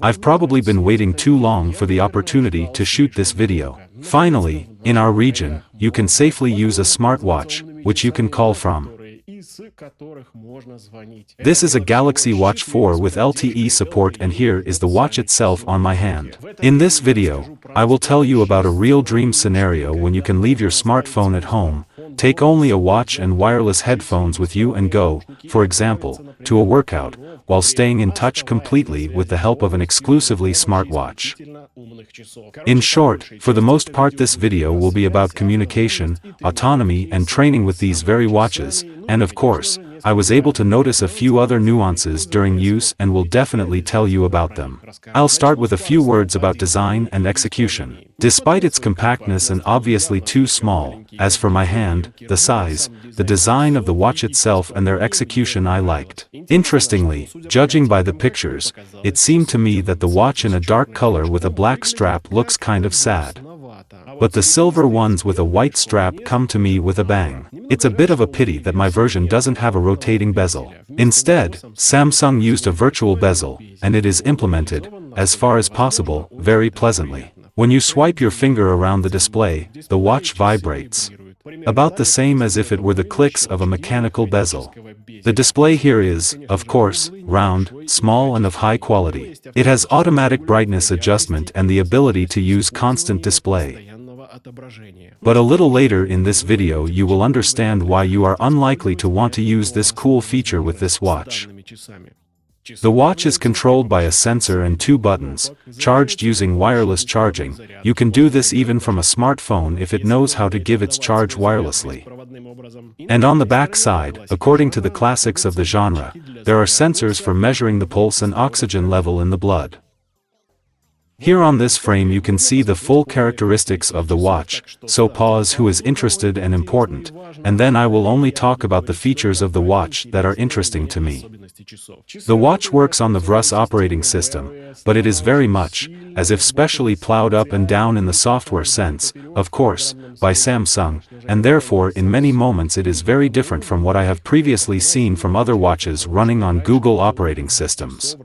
I've probably been waiting too long for the opportunity to shoot this video. Finally, in our region, you can safely use a smartwatch, which you can call from. This is a Galaxy Watch 4 with LTE support, and here is the watch itself on my hand. In this video, I will tell you about a real dream scenario when you can leave your smartphone at home, take only a watch and wireless headphones with you and go, for example, to a workout, while staying in touch completely with the help of an exclusively smartwatch. In short, for the most part this video will be about communication, autonomy and training with these very watches, and of course, I was able to notice a few other nuances during use and will definitely tell you about them. I'll start with a few words about design and execution. Despite its compactness and obviously too small, as for my hand, the size, the design of the watch itself and their execution I liked. Interestingly, judging by the pictures, it seemed to me that the watch in a dark color with a black strap looks kind of sad. But the silver ones with a white strap come to me with a bang. It's a bit of a pity that my version doesn't have a rotating bezel. Instead, Samsung used a virtual bezel, and it is implemented, as far as possible, very pleasantly. When you swipe your finger around the display, the watch vibrates. About the same as if it were the clicks of a mechanical bezel. The display here is, of course, round, small and of high quality. It has automatic brightness adjustment and the ability to use constant display. But a little later in this video you will understand why you are unlikely to want to use this cool feature with this watch. The watch is controlled by a sensor and two buttons, charged using wireless charging. You can do this even from a smartphone if it knows how to give its charge wirelessly. And on the back side, according to the classics of the genre, there are sensors for measuring the pulse and oxygen level in the blood. Here on this frame you can see the full characteristics of the watch, so pause who is interested and important, and then I will only talk about the features of the watch that are interesting to me. The watch works on the VS operating system, but it is very much, as if specially plowed up and down in the software sense, of course, by Samsung, and therefore in many moments it is very different from what I have previously seen from other watches running on Google operating systems.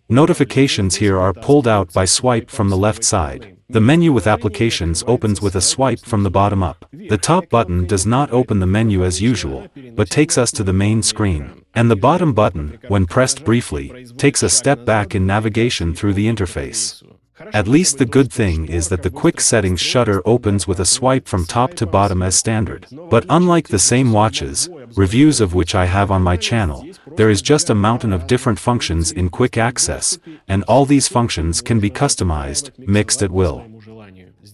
Notifications here are pulled out by swipe from the left side. The menu with applications opens with a swipe from the bottom up. The top button does not open the menu as usual, but takes us to the main screen. And the bottom button, when pressed briefly, takes a step back in navigation through the interface. At least the good thing is that the quick settings shutter opens with a swipe from top to bottom as standard. But unlike the same watches, reviews of which I have on my channel, there is just a mountain of different functions in quick access, and all these functions can be customized, mixed at will.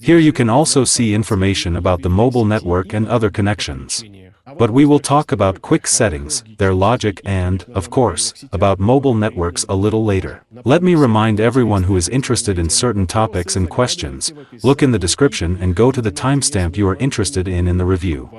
Here you can also see information about the mobile network and other connections. But we will talk about quick settings, their logic and, of course, about mobile networks a little later. Let me remind everyone who is interested in certain topics and questions, look in the description and go to the timestamp you are interested in the review.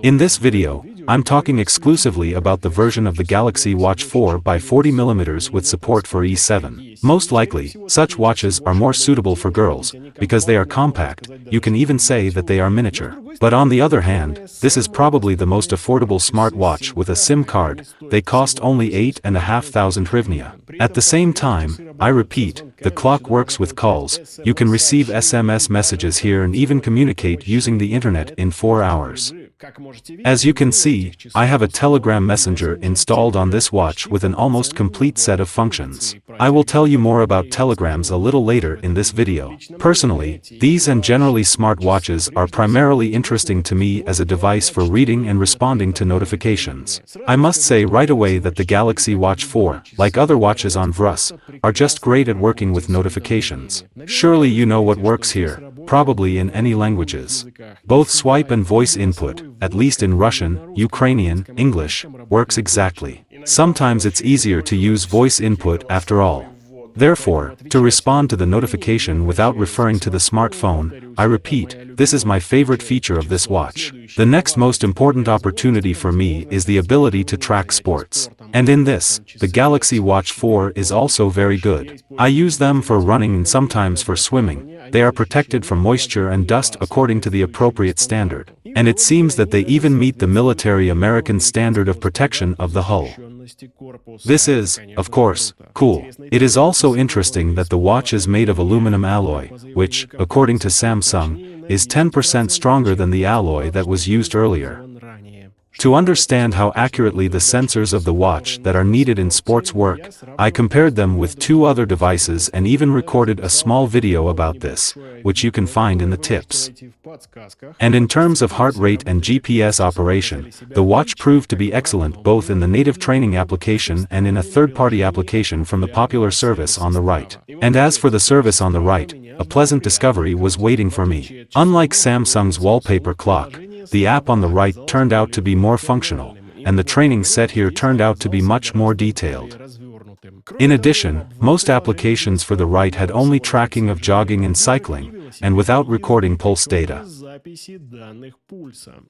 In this video, I'm talking exclusively about the version of the Galaxy Watch 4 by 40mm with support for eSIM. Most likely, such watches are more suitable for girls, because they are compact, you can even say that they are miniature. But on the other hand, this is probably the most affordable smartwatch with a SIM card. They cost only 8,500 hryvnia. At the same time, I repeat, the clock works with calls, you can receive SMS messages here and even communicate using the internet in 4 hours. As you can see, I have a Telegram messenger installed on this watch with an almost complete set of functions. I will tell you more about telegrams a little later in this video. Personally, these and generally smartwatches are primarily interesting to me as a device for reading and responding to notifications. I must say right away that the Galaxy Watch 4, like other watches on VS, are just great at working with notifications. Surely you know what works here, probably in any languages. Both swipe and voice input, at least in Russian, Ukrainian, English, works exactly. Sometimes it's easier to use voice input after all. Therefore, to respond to the notification without referring to the smartphone, I repeat, this is my favorite feature of this watch. The next most important opportunity for me is the ability to track sports. And in this, the Galaxy Watch 4 is also very good. I use them for running and sometimes for swimming. They are protected from moisture and dust according to the appropriate standard. And it seems that they even meet the military American standard of protection of the hull. This is, of course, cool. It is also interesting that the watch is made of aluminum alloy, which, according to Samsung, is 10% stronger than the alloy that was used earlier. To understand how accurately the sensors of the watch that are needed in sports work, I compared them with two other devices and even recorded a small video about this, which you can find in the tips. And in terms of heart rate and GPS operation, the watch proved to be excellent both in the native training application and in a third-party application from the popular service on the right. And as for the service on the right, a pleasant discovery was waiting for me. Unlike Samsung's wallpaper clock, the app on the right turned out to be more functional, and the training set here turned out to be much more detailed. In addition, most applications for the right had only tracking of jogging and cycling, and without recording pulse data.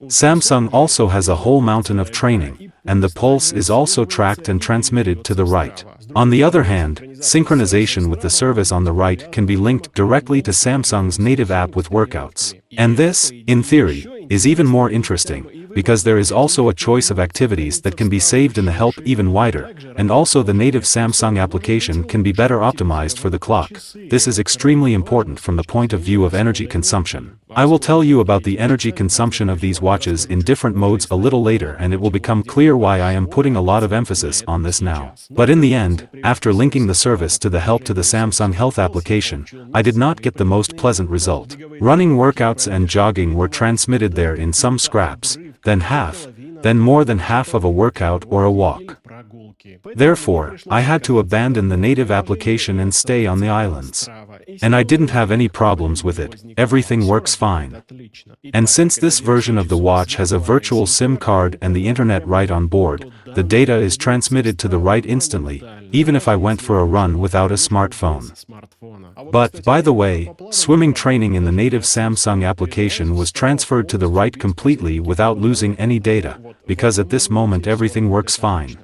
Samsung also has a whole mountain of training, and the pulse is also tracked and transmitted to the right. On the other hand, synchronization with the service on the right can be linked directly to Samsung's native app with workouts. And this, in theory, is even more interesting, because there is also a choice of activities that can be saved in the help even wider, and also the native Samsung application can be better optimized for the clock. This is extremely important from the point of view of energy consumption. I will tell you about the energy consumption of these watches in different modes a little later, and it will become clear why I am putting a lot of emphasis on this now. But in the end, after linking the service to the help to the Samsung Health application, I did not get the most pleasant result. Running workouts and jogging were transmitted there in some scraps, then more than half of a workout or a walk. Therefore, I had to abandon the native application and stay on the islands. And I didn't have any problems with it, everything works fine. And since this version of the watch has a virtual SIM card and the internet right on board, the data is transmitted to the right instantly, even if I went for a run without a smartphone. But, by the way, swimming training in the native Samsung application was transferred to the right completely without losing any data, because at this moment everything works fine.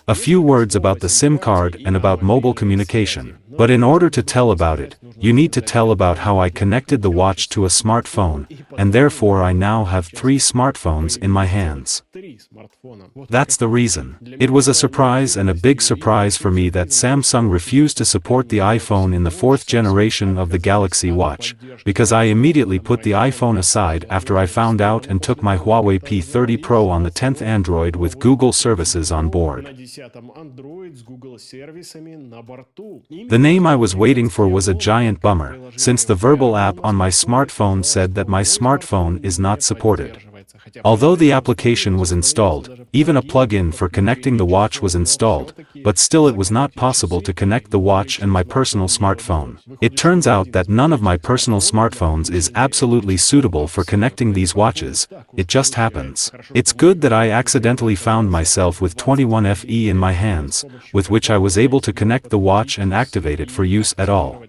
A few words about the SIM card and about mobile communication. But in order to tell about it, you need to tell about how I connected the watch to a smartphone, and therefore I now have 3 smartphones in my hands. That's the reason. It was a surprise, and a big surprise for me, that Samsung refused to support the iPhone in the 4th generation of the Galaxy Watch, because I immediately put the iPhone aside after I found out and took my Huawei P30 Pro on the 10th Android with Google services on board. The name I was waiting for was a giant bummer, since the verbal app on my smartphone said that my smartphone is not supported. Although the application was installed, even a plug-in for connecting the watch was installed, but still it was not possible to connect the watch and my personal smartphone. It turns out that none of my personal smartphones is absolutely suitable for connecting these watches, it just happens. It's good that I accidentally found myself with 21FE in my hands, with which I was able to connect the watch and activate it for use at all.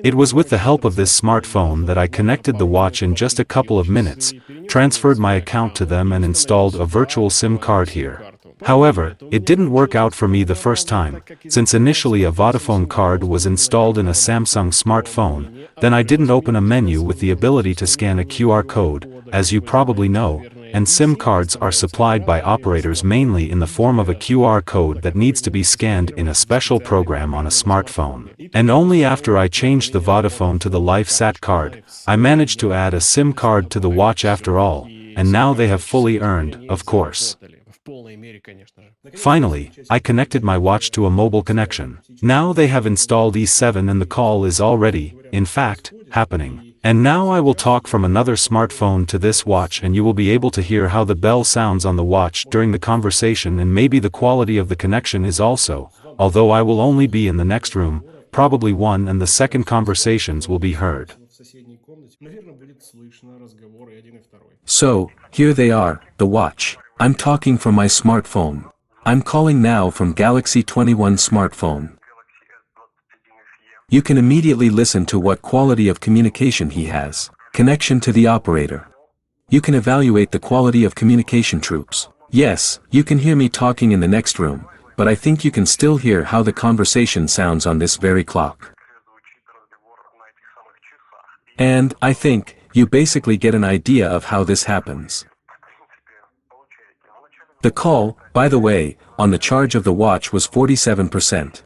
It was with the help of this smartphone that I connected the watch in just a couple of minutes, transferred my account to them and installed a virtual SIM card here. However, it didn't work out for me the first time, since initially a Vodafone card was installed in a Samsung smartphone, then I didn't open a menu with the ability to scan a QR code, as you probably know, and SIM cards are supplied by operators mainly in the form of a QR code that needs to be scanned in a special program on a smartphone. And only after I changed the Vodafone to the LifeSat card, I managed to add a SIM card to the watch after all, and now they have fully earned, of course. Finally, I connected my watch to a mobile connection. Now they have installed E7 and the call is already, in fact, happening. And now I will talk from another smartphone to this watch, and you will be able to hear how the bell sounds on the watch during the conversation, and maybe the quality of the connection is also, although I will only be in the next room, probably one and the second conversations will be heard. So, here they are, the watch. I'm talking from my smartphone. I'm calling now from Galaxy 21 smartphone. You can immediately listen to what quality of communication he has. Connection to the operator. You can evaluate the quality of communication troops. Yes, you can hear me talking in the next room, but I think you can still hear how the conversation sounds on this very clock. And, I think, you basically get an idea of how this happens. The call, by the way, on the charge of the watch was 47%.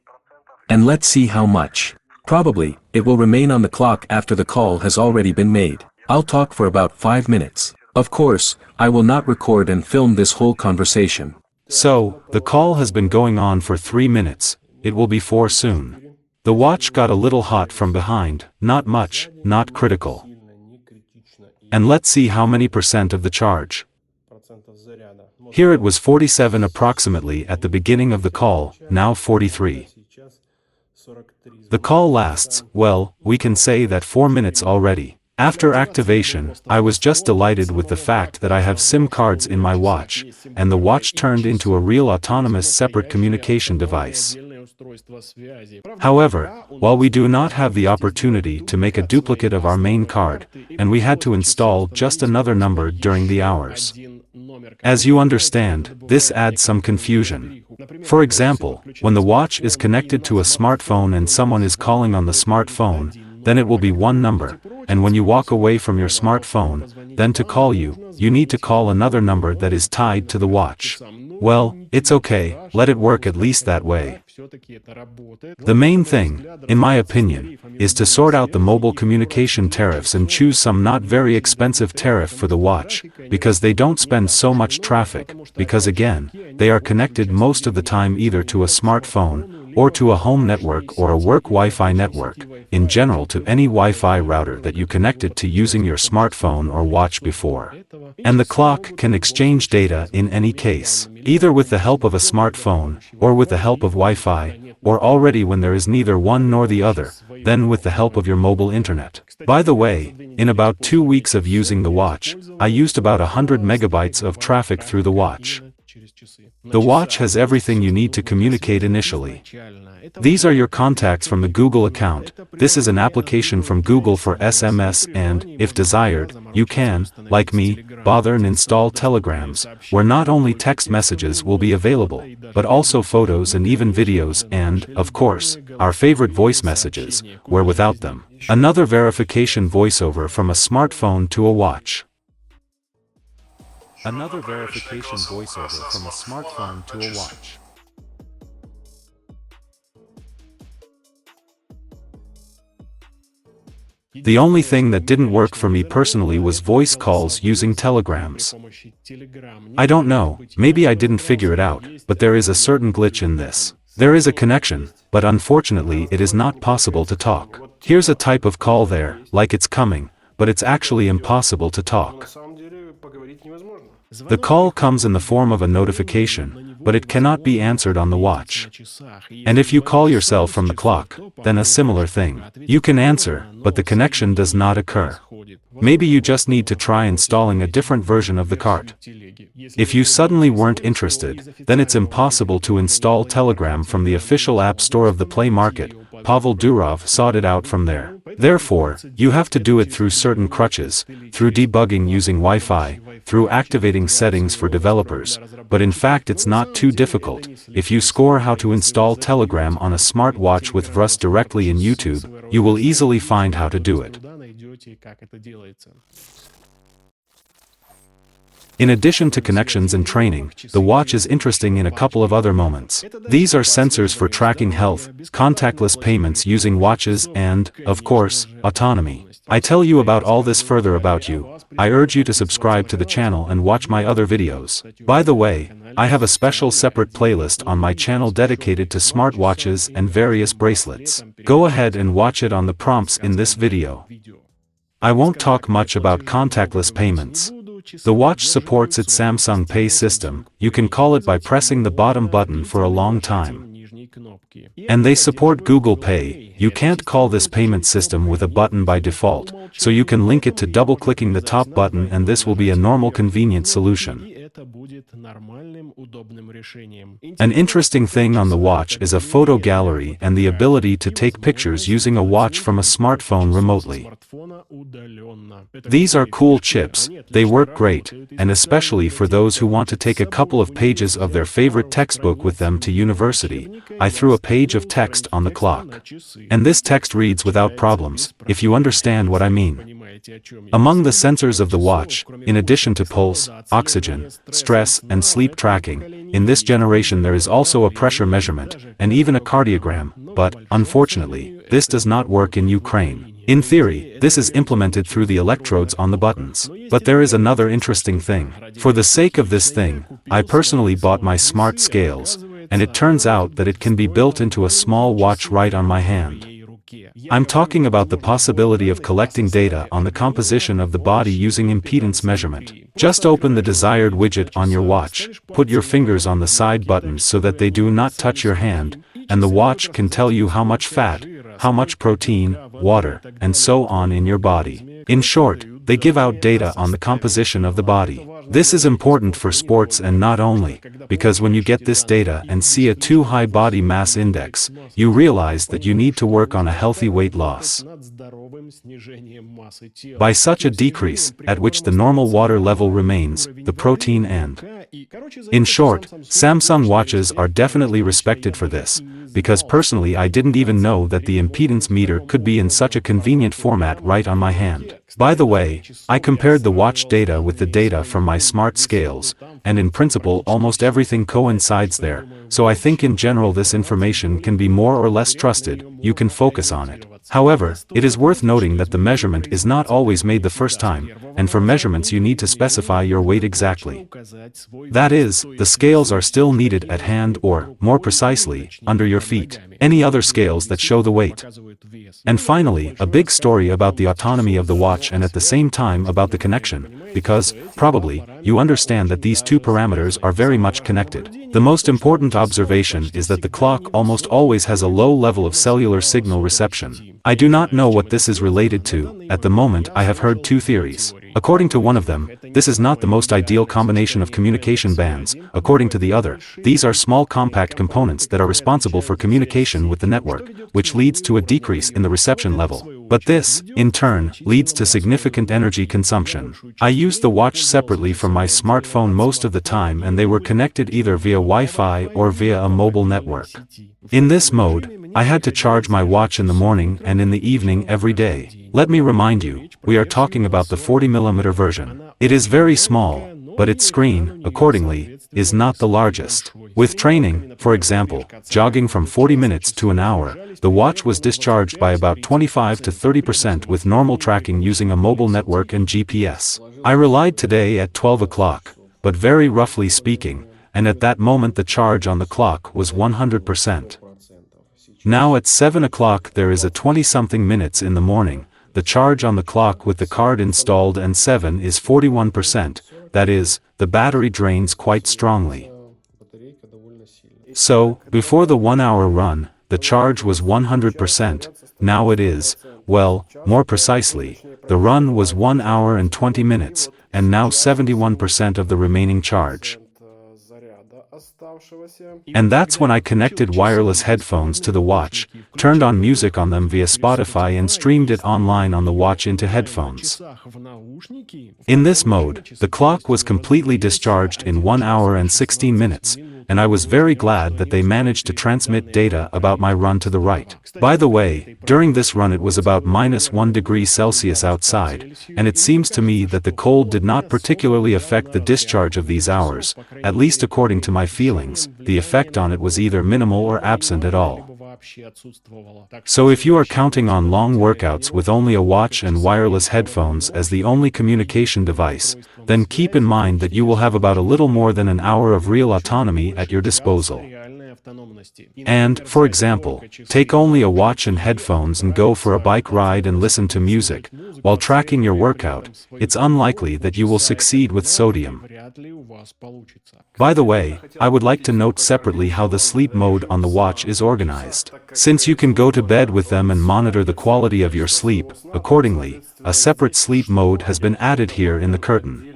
And let's see how much. Probably, it will remain on the clock after the call has already been made. I'll talk for about 5 minutes. Of course, I will not record and film this whole conversation. So, the call has been going on for 3 minutes, it will be 4 soon. The watch got a little hot from behind, not much, not critical. And let's see how many percent of the charge. Here it was 47 approximately at the beginning of the call, now 43. The call lasts, well, we can say that 4 minutes already. After activation, I was just delighted with the fact that I have SIM cards in my watch, and the watch turned into a real autonomous separate communication device. However, while we do not have the opportunity to make a duplicate of our main card, and we had to install just another number during the hours. As you understand, this adds some confusion. For example, when the watch is connected to a smartphone and someone is calling on the smartphone, then it will be one number, and when you walk away from your smartphone, then to call you, you need to call another number that is tied to the watch. Well, it's okay, let it work at least that way. The main thing, in my opinion, is to sort out the mobile communication tariffs and choose some not very expensive tariff for the watch, because they don't spend so much traffic, because again, they are connected most of the time either to a smartphone, or to a home network or a work Wi-Fi network, in general to any Wi-Fi router that you connected to using your smartphone or watch before. And the clock can exchange data in any case, either with the help of a smartphone, or with the help of Wi-Fi, or already when there is neither one nor the other, then with the help of your mobile internet. By the way, in about 2 weeks of using the watch, I used about 100 megabytes of traffic through the watch. The watch has everything you need to communicate initially. These are your contacts from the Google account. This is an application from Google for SMS and, if desired, you can, like me, bother and install telegrams, where not only text messages will be available, but also photos and even videos and, of course, our favorite voice messages, where without them, another verification voiceover from a smartphone to a watch. Another verification voiceover from a smartphone to a watch. The only thing that didn't work for me personally was voice calls using telegrams. I don't know, maybe I didn't figure it out, but there is a certain glitch in this. There is a connection, but unfortunately it is not possible to talk. Here's a type of call there, like it's coming, but it's actually impossible to talk. The call comes in the form of a notification, but it cannot be answered on the watch. And if you call yourself from the clock, then a similar thing. You can answer, but the connection does not occur. Maybe you just need to try installing a different version of the cart. If you suddenly weren't interested, then it's impossible to install Telegram from the official app store of the Play Market. Pavel Durov sought it out from there. Therefore, you have to do it through certain crutches, through debugging using Wi-Fi, through activating settings for developers, but in fact it's not too difficult. If you score how to install Telegram on a smartwatch with Rust directly in YouTube, you will easily find how to do it. In addition to connections and training, the watch is interesting in a couple of other moments. These are sensors for tracking health, contactless payments using watches and, of course, autonomy. I tell you about all this further about you. I urge you to subscribe to the channel and watch my other videos. By the way, I have a special separate playlist on my channel dedicated to smartwatches and various bracelets. Go ahead and watch it on the prompts in this video. I won't talk much about contactless payments. The watch supports its Samsung Pay system. You can call it by pressing the bottom button for a long time. And they support Google Pay. You can't call this payment system with a button by default, so you can link it to double-clicking the top button and this will be a normal convenient solution. An interesting thing on the watch is a photo gallery and the ability to take pictures using a watch from a smartphone remotely. These are cool chips, they work great, and especially for those who want to take a couple of pages of their favorite textbook with them to university. I threw a page of text on the clock. And this text reads without problems, if you understand what I mean. Among the sensors of the watch, in addition to pulse, oxygen, stress, and sleep tracking, in this generation there is also a pressure measurement, and even a cardiogram, but, unfortunately, this does not work in Ukraine. In theory, this is implemented through the electrodes on the buttons. But there is another interesting thing. For the sake of this thing, I personally bought my smart scales, and it turns out that it can be built into a small watch right on my hand. I'm talking about the possibility of collecting data on the composition of the body using impedance measurement. Just open the desired widget on your watch, put your fingers on the side buttons so that they do not touch your hand, and the watch can tell you how much fat, how much protein, water, and so on in your body. In short, they give out data on the composition of the body. This is important for sports and not only, because when you get this data and see a too high body mass index, you realize that you need to work on a healthy weight loss. By such a decrease, at which the normal water level remains, the protein and. In short, Samsung watches are definitely respected for this, because personally I didn't even know that the impedance meter could be in such a convenient format right on my hand. By the way, I compared the watch data with the data from my smart scales, and in principle almost everything coincides there, so I think in general this information can be more or less trusted, you can focus on it. However, it is worth noting that the measurement is not always made the first time, and for measurements you need to specify your weight exactly. That is, the scales are still needed at hand or, more precisely, under your feet. Any other scales that show the weight. And finally, a big story about the autonomy of the watch and at the same time about the connection, because, probably, you understand that these two parameters are very much connected. The most important observation is that the clock almost always has a low level of cellular signal reception. I do not know what this is related to. At the moment I have heard two theories. According to one of them, this is not the most ideal combination of communication bands. According to the other, these are small compact components that are responsible for communication with the network, which leads to a decrease in the reception level. But this, in turn, leads to significant energy consumption. I use the watch separately from my smartphone most of the time and they were connected either via Wi-Fi or via a mobile network. In this mode, I had to charge my watch in the morning and in the evening every day. Let me remind you, we are talking about the 40mm version. It is very small, but its screen, accordingly, is not the largest. With training, for example, jogging from 40 minutes to an hour, the watch was discharged by about 25 to 30% with normal tracking using a mobile network and GPS. I relied today at 12 o'clock, but very roughly speaking, and at that moment the charge on the clock was 100%. Now at 7 o'clock there is a 20-something minutes in the morning, the charge on the clock with the card installed and 7 is 41%, that is, the battery drains quite strongly. So, before the 1-hour run, the charge was 100%, now it is, well, more precisely, the run was 1 hour and 20 minutes, and now 71% of the remaining charge. And that's when I connected wireless headphones to the watch, turned on music on them via Spotify and streamed it online on the watch into headphones. In this mode, the clock was completely discharged in 1 hour and 16 minutes, and I was very glad that they managed to transmit data about my run to the right. By the way, during this run it was about -1 degree Celsius outside, and it seems to me that the cold did not particularly affect the discharge of these hours, at least according to my feelings, the effect on it was either minimal or absent at all. So if you are counting on long workouts with only a watch and wireless headphones as the only communication device, then keep in mind that you will have about a little more than an hour of real autonomy at your disposal. And, for example, take only a watch and headphones and go for a bike ride and listen to music, while tracking your workout, it's unlikely that you will succeed with sodium. By the way, I would like to note separately how the sleep mode on the watch is organized. Since you can go to bed with them and monitor the quality of your sleep, accordingly, a separate sleep mode has been added here in the curtain.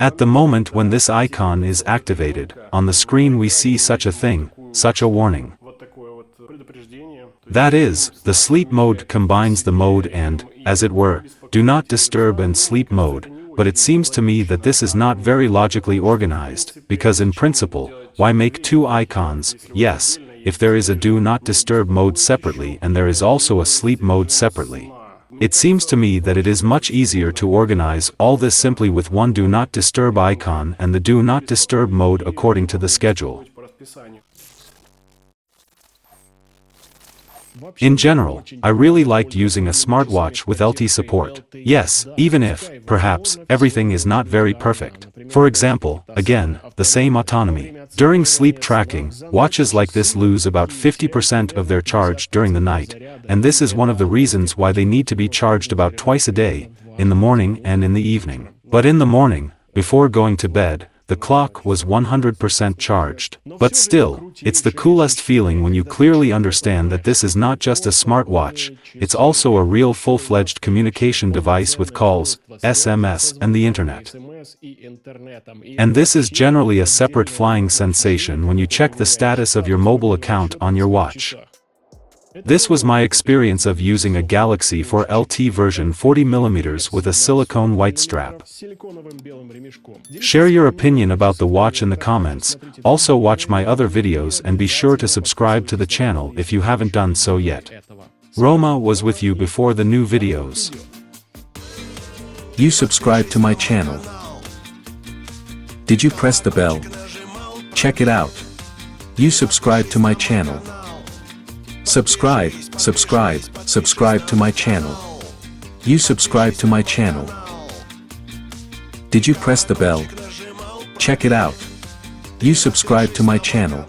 At the moment when this icon is activated, on the screen we see such a thing, such a warning. That is, the sleep mode combines the mode and, as it were, do not disturb and sleep mode, but it seems to me that this is not very logically organized, because in principle, why make two icons? Yes, if there is a do not disturb mode separately and there is also a sleep mode separately. It seems to me that it is much easier to organize all this simply with one do not disturb icon and the do not disturb mode according to the schedule. In general, I really liked using a smartwatch with LTE support. Yes, even if, perhaps, everything is not very perfect. For example, again, the same autonomy. During sleep tracking, watches like this lose about 50% of their charge during the night, and this is one of the reasons why they need to be charged about twice a day, in the morning and in the evening. But in the morning, before going to bed, the clock was 100% charged. But still, it's the coolest feeling when you clearly understand that this is not just a smartwatch, it's also a real full-fledged communication device with calls, SMS, and the internet. And this is generally a separate flying sensation when you check the status of your mobile account on your watch. This was my experience of using a Galaxy 4 LTE version 40mm with a silicone white strap. Share your opinion about the watch in the comments, also watch my other videos and be sure to subscribe to the channel if you haven't done so yet. Roma was with you before the new videos. You subscribe to my channel. Did you press the bell? Check it out. You subscribe to my channel. Subscribe to my channel. You subscribe to my channel. Did you press the bell? Check it out. You subscribe to my channel.